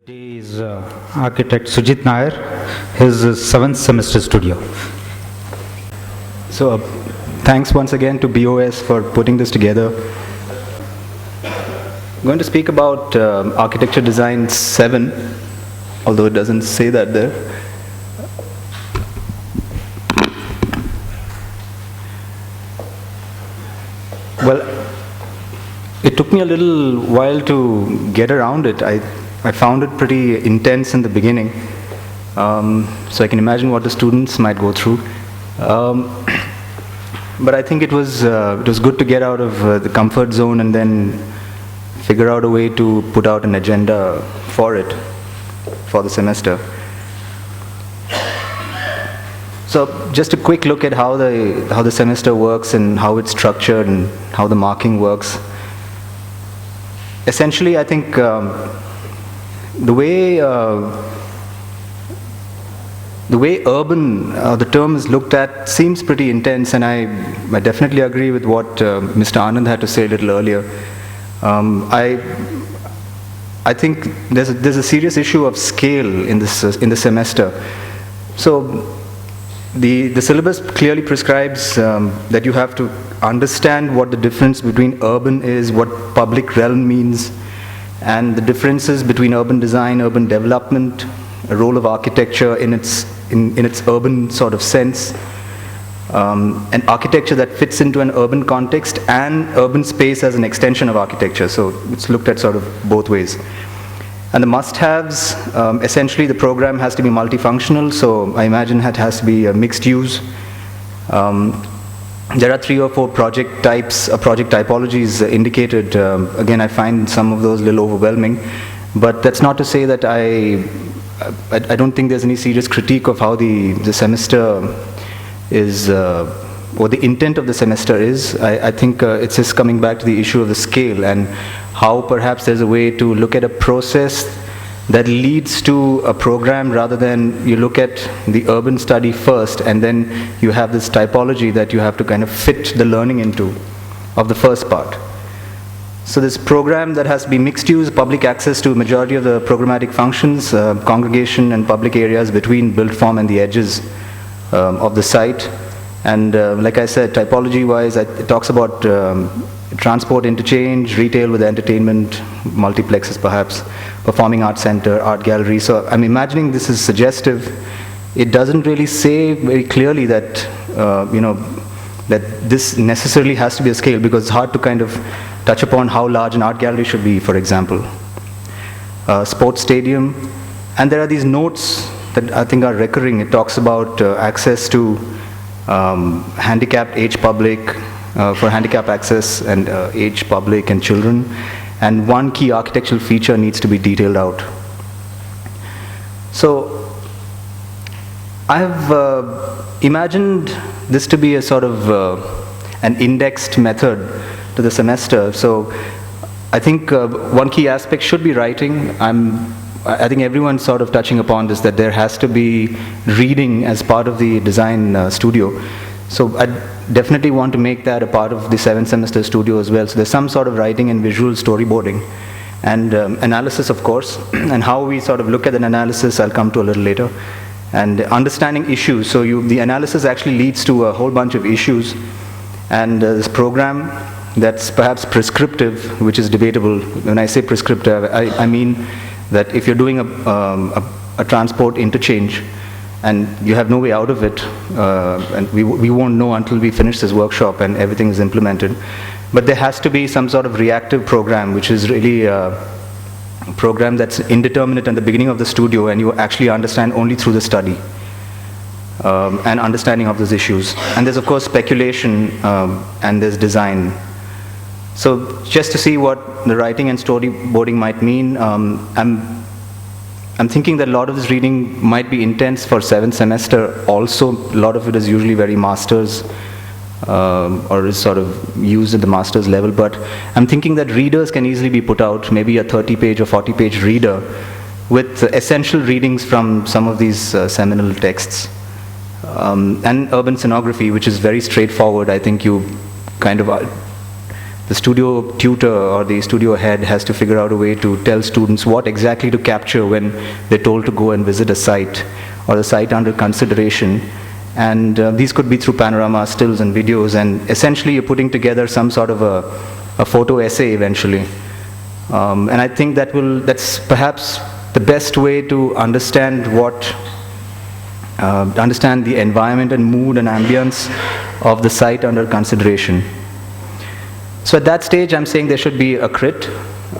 Today is architect Sujit Nair, his 7th semester studio. So, thanks once again to BOS for putting this together. I'm going to speak about Architecture Design 7, although it doesn't say that there. Well, it took me a little while to get around it. I found it pretty intense in the beginning, so I can imagine what the students might go through. But I think it was good to get out of the comfort zone and then figure out a way to put out an agenda for it, for the semester. So just a quick look at how the semester works and how it's structured and how the marking works. Essentially, I think the way urban, the term is looked at seems pretty intense, and I definitely agree with what Mr. Anand had to say a little earlier. I think there's a serious issue of scale in the semester. So the syllabus clearly prescribes that you have to understand what the difference between urban is, what public realm means, and the differences between urban design, urban development, a role of architecture in its urban sort of sense, an architecture that fits into an urban context, and urban space as an extension of architecture. So it's looked at sort of both ways. And the must-haves, essentially the program has to be multifunctional, so I imagine it has to be a mixed use. There are 3 or 4 project types, project typologies indicated. Again, I find some of those a little overwhelming, but that's not to say that I don't think there's any serious critique of how the semester is, or the intent of the semester is. I think it's just coming back to the issue of the scale and how perhaps there's a way to look at a process that leads to a program rather than you look at the urban study first and then you have this typology that you have to kind of fit the learning into of the first part. So this program that has to be mixed use, public access to majority of the programmatic functions, congregation and public areas between built form and the edges of the site. And like I said, typology wise, it talks about transport interchange, retail with entertainment, multiplexes perhaps, performing arts center, art gallery. So I'm imagining this is suggestive. It doesn't really say very clearly that, that this necessarily has to be a scale, because it's hard to kind of touch upon how large an art gallery should be, for example. Sports stadium. And there are these notes that I think are recurring. It talks about access to handicapped age public, for handicap access and age public and children. And one key architectural feature needs to be detailed out. So I have imagined this to be a sort of an indexed method to the semester. So I think one key aspect should be writing. I think everyone's sort of touching upon this, that there has to be reading as part of the design studio. So I definitely want to make that a part of the 7th semester studio as well. So there's some sort of writing and visual storyboarding and analysis, of course, and how we sort of look at an analysis I'll come to a little later, and understanding issues. So the analysis actually leads to a whole bunch of issues, and this program that's perhaps prescriptive, which is debatable. When I say prescriptive, I mean that if you're doing a transport interchange and you have no way out of it, and we won't know until we finish this workshop and everything is implemented, but there has to be some sort of reactive program, which is really a program that's indeterminate at the beginning of the studio, and you actually understand only through the study and understanding of those issues. And there's of course speculation, and there's design. So just to see what the writing and storyboarding might mean, I'm thinking that a lot of this reading might be intense for 7th semester. Also, a lot of it is usually very masters, or is sort of used at the master's level. But I'm thinking that readers can easily be put out, maybe a 30-page or 40-page reader with essential readings from some of these seminal texts. And urban sonography, which is very straightforward. I think you kind of the studio tutor or the studio head has to figure out a way to tell students what exactly to capture when they're told to go and visit a site or the site under consideration. And these could be through panorama, stills, and videos. And essentially, you're putting together some sort of a photo essay eventually. And I think that's perhaps the best way to understand understand the environment and mood and ambience of the site under consideration. So at that stage, I'm saying there should be a crit.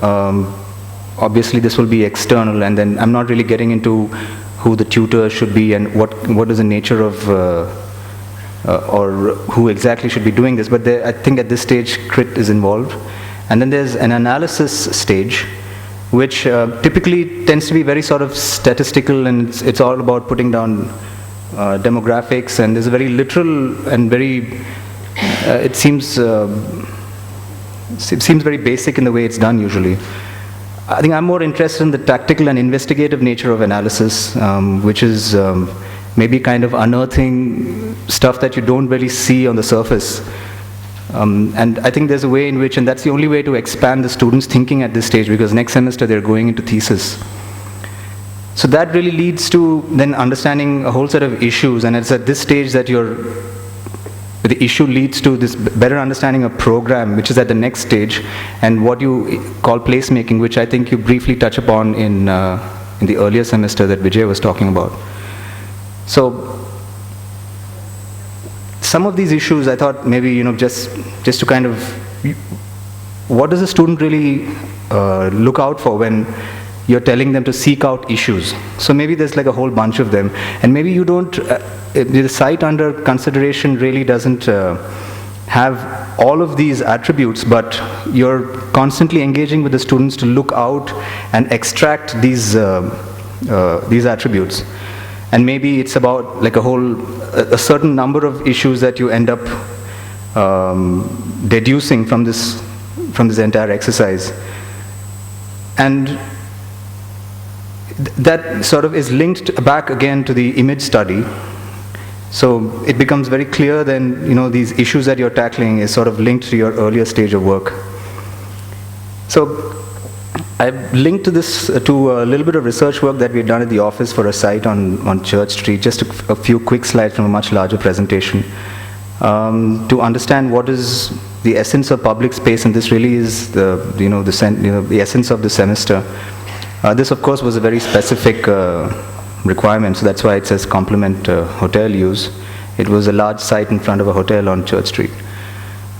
Obviously, this will be external, and then I'm not really getting into who the tutor should be and what is the nature of or who exactly should be doing this. But I think at this stage, crit is involved. And then there's an analysis stage, which typically tends to be very sort of statistical, and it's all about putting down demographics, and there's a very literal and very, it seems very basic in the way it's done usually. I think I'm more interested in the tactical and investigative nature of analysis, which is maybe kind of unearthing stuff that you don't really see on the surface. And I think there's a way in which, and that's the only way to expand the students' thinking at this stage, because next semester they're going into thesis. So that really leads to then understanding a whole set of issues, and it's at this stage that the issue leads to this better understanding of program, which is at the next stage, and what you call placemaking, which I think you briefly touch upon in the earlier semester that Vijay was talking about. So some of these issues I thought maybe, just to kind of, what does a student really look out for when you're telling them to seek out issues? So maybe there's like a whole bunch of them, and maybe you don't, the site under consideration really doesn't have all of these attributes, but you're constantly engaging with the students to look out and extract these attributes. And maybe it's about like a certain number of issues that you end up deducing from this entire exercise. And that sort of is linked back again to the image study. So it becomes very clear then, these issues that you're tackling is sort of linked to your earlier stage of work. So I've linked to this to a little bit of research work that we've done at the office for a site on Church Street, just a few quick slides from a much larger presentation, to understand what is the essence of public space, and this really is the essence of the semester. This, of course, was a very specific requirement, so that's why it says complement hotel use. It was a large site in front of a hotel on Church Street.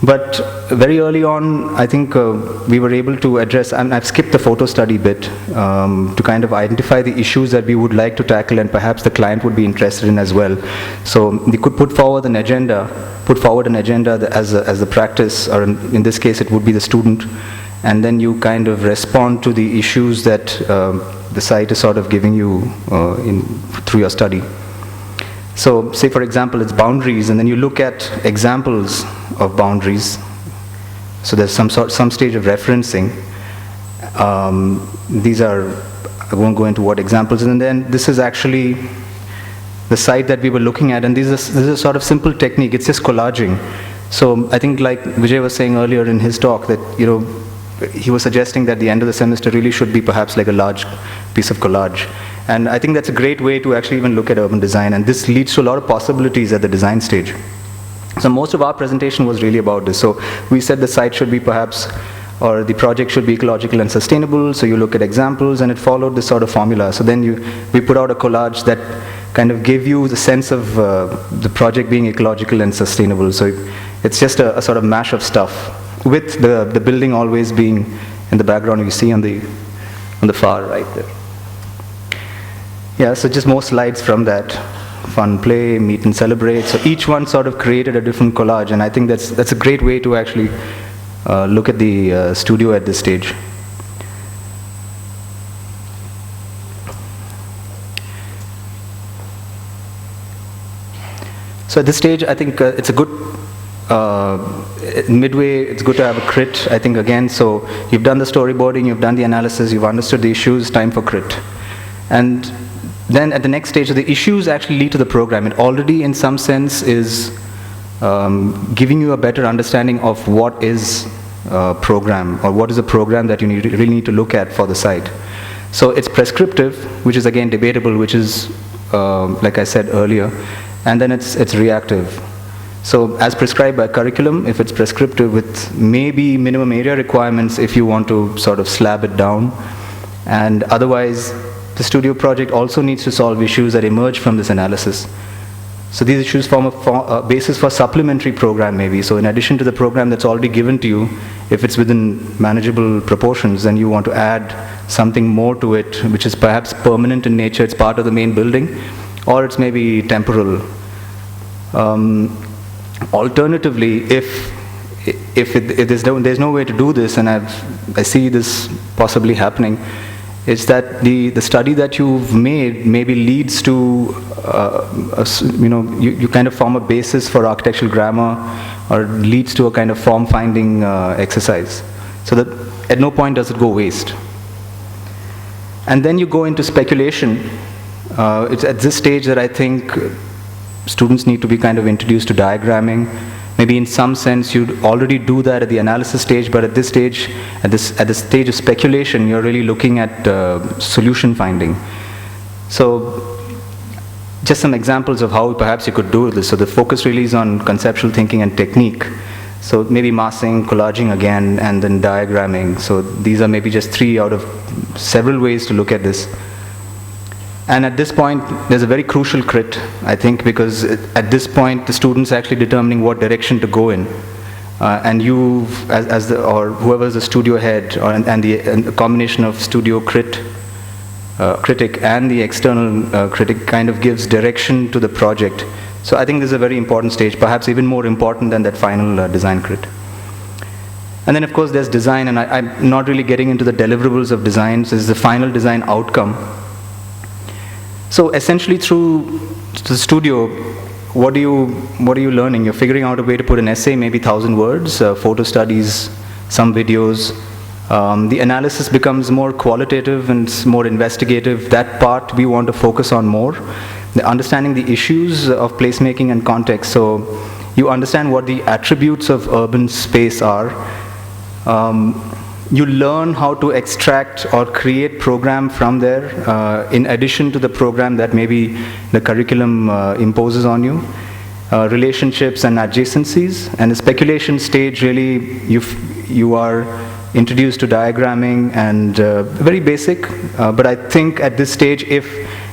But very early on, I think we were able to address, and I've skipped the photo study bit, to kind of identify the issues that we would like to tackle and perhaps the client would be interested in as well. So we could put forward an agenda as the practice, or in this case it would be the student, and then you kind of respond to the issues that the site is sort of giving you through your study. So say for example it's boundaries, and then you look at examples of boundaries. So there's some stage of referencing. These are, I won't go into what examples, and then this is actually the site that we were looking at, and this is a sort of simple technique. It's just collaging. So I think like Vijay was saying earlier in his talk that, he was suggesting that the end of the semester really should be perhaps like a large piece of collage. And I think that's a great way to actually even look at urban design, and this leads to a lot of possibilities at the design stage. So most of our presentation was really about this. So we said the site should be perhaps, or the project should be ecological and sustainable, so you look at examples, and it followed this sort of formula. So then we put out a collage that kind of gave you the sense of the project being ecological and sustainable. So it's just a sort of mash of stuff, with the building always being in the background you see on the far right there. Yeah, so just more slides from that. Fun, play, meet and celebrate. So each one sort of created a different collage, and I think that's a great way to actually look at the studio at this stage. So at this stage, I think it's a good, midway, it's good to have a crit, I think, again. So you've done the storyboarding, you've done the analysis, you've understood the issues, time for crit. And then at the next stage, the issues actually lead to the program. It already, in some sense, is giving you a better understanding of what is program, or what is the program that you really need to look at for the site. So it's prescriptive, which is again debatable, which is, like I said earlier, and then it's reactive. So as prescribed by curriculum, if it's prescriptive with maybe minimum area requirements if you want to sort of slab it down, and otherwise the studio project also needs to solve issues that emerge from this analysis. So these issues form a basis for supplementary program maybe. So in addition to the program that's already given to you, if it's within manageable proportions, then you want to add something more to it, which is perhaps permanent in nature, it's part of the main building, or it's maybe temporal. Alternatively, if there's no way to do this, and I see this possibly happening, is that the study that you've made maybe leads to, you kind of form a basis for architectural grammar, or leads to a kind of form finding exercise, so that at no point does it go waste. And then you go into speculation. It's at this stage that I think students need to be kind of introduced to diagramming. Maybe in some sense you'd already do that at the analysis stage, but at this stage, at the stage of speculation, you're really looking at solution finding. So just some examples of how perhaps you could do this. So the focus really is on conceptual thinking and technique. So maybe massing, collaging again, and then diagramming. So these are maybe just 3 out of several ways to look at this. And at this point, there's a very crucial crit, I think, because at this point, the student's actually determining what direction to go in. And you, or whoever's the studio head, and the combination of studio critic and the external critic kind of gives direction to the project. So I think this is a very important stage, perhaps even more important than that final design crit. And then of course there's design, and I'm not really getting into the deliverables of designs. This is the final design outcome. So essentially through the studio, what are you learning? You're figuring out a way to put an essay, maybe 1,000 words, photo studies, some videos. The analysis becomes more qualitative and more investigative. That part we want to focus on more. The understanding the issues of placemaking and context. So you understand what the attributes of urban space are. You learn how to extract or create program from there, in addition to the program that maybe the curriculum imposes on you. Relationships and adjacencies. And the speculation stage, really, you are introduced to diagramming, and very basic, but I think at this stage,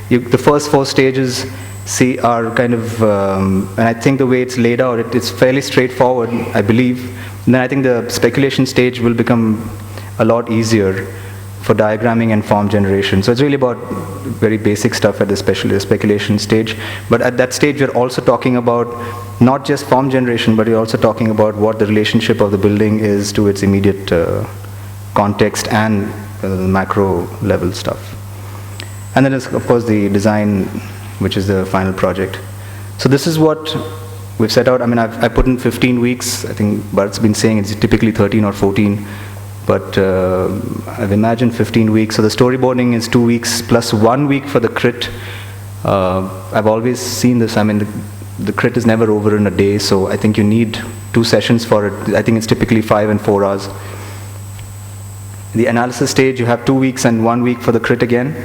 the first 4 stages are kind of, and I think the way it's laid out, it's fairly straightforward, I believe. And then I think the speculation stage will become a lot easier for diagramming and form generation. So it's really about very basic stuff at the speculation stage. But at that stage, we're also talking about not just form generation, but we're also talking about what the relationship of the building is to its immediate context and macro level stuff. And then there's, of course, the design, which is the final project. So this is what we've set out. I mean, I put in 15 weeks. I think Bharat's been saying it's typically 13 or 14. But I've imagined 15 weeks. So the storyboarding is 2 weeks plus 1 week for the crit. I've always seen this. I mean, the crit is never over in a day, so I think you need 2 sessions for it. I think it's typically 5 and 4 hours. The analysis stage, you have 2 weeks and 1 week for the crit again.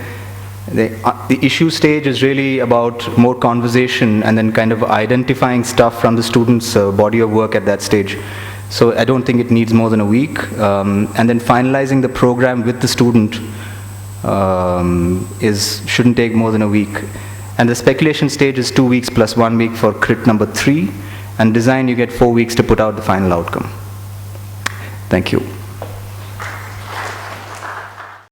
The issue stage is really about more conversation and then kind of identifying stuff from the student's body of work at that stage. So I don't think it needs more than a week. And then finalizing the program with the student shouldn't take more than a week. And the speculation stage is 2 weeks plus 1 week for crit number 3. And design, you get 4 weeks to put out the final outcome. Thank you.